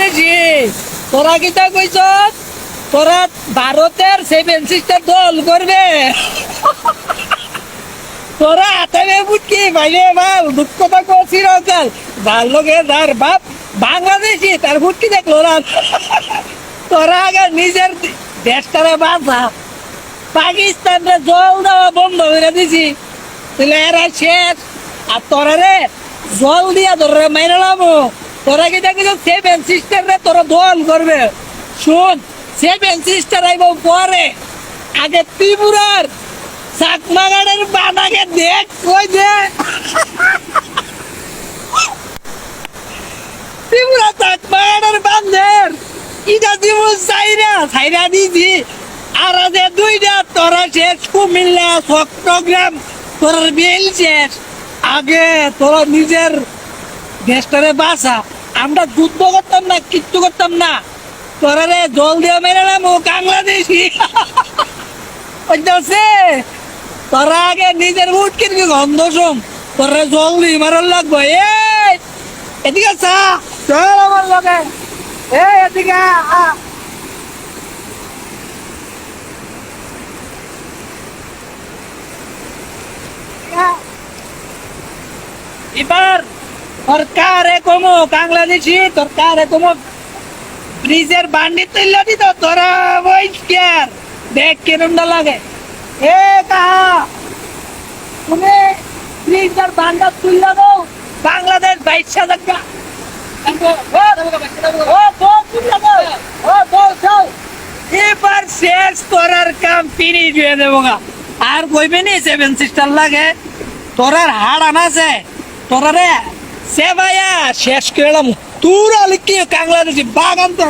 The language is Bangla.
বাংলাদেশি তোরা কি তা কইছ তোরা ভারতের সেভেন সিস্টার দল করবে তোরা হাতে বুটকি ভাইলে বাপ দুঃখ তো করছিল যার লোকে যার বাপ বাংলাদেশি তার বুটকি দেখলো না তোরা আগে নিজের দেশটারে বাঁচা পাকিস্তানরে জল দেওয়া বন্ধ করে দিছি তাহলে এরা শেষ আর তোরা রে জল দিয়া তোরা মাইরালাম তোরা কি দেখি সেভেন সিস্টার রে তোরা দল করবে শুন সেভেন সিস্টার আইব পরে আগে ত্রিপুরার চাকমাগাড়ের বানাকে দেখ কই দে ত্রিপুরা চাকমাগাড়ের বান্ধের ইটা দিব সাইরা দিছি আর যে দুইটা তোরা শেষ কুমিল্লা চট্টগ্রাম তোর বেল শেষ আগে তোরা নিজের দেশটারে বাঁচা আমরা যুদ্ধ করতাম না কিচ্ছু করতাম না তোরা রে জল দিয়ে মেরে নাম বাংলাদেশি তোরা আগে নিজের উঠ কিনবি গন্ধ শুন তোরা জল দিয়ে মারার লাগবো এদিকে চা চল আমার লগে এদিকে এবার সরকারে কমো বাংলাদেশি সরকারে কমো ব্রিজের বান্ডি তুললে দিত তোরা ওই কেয়ার দেখ কিরমটা লাগে কাহা তুমি ব্রিজের বান্ডা তুললে দাও বাংলাদেশ 22,000 টাকা এবার শেষ করার কাম ফিনিশ হয়ে দেবো আর কইবে নি সেভেন সিস্টার লাগে তোরার হাড় আনাছে তোরা রে সে ভাইয়া শেষ করলাম তোরা লিখি বাংলাদেশি বাগান তো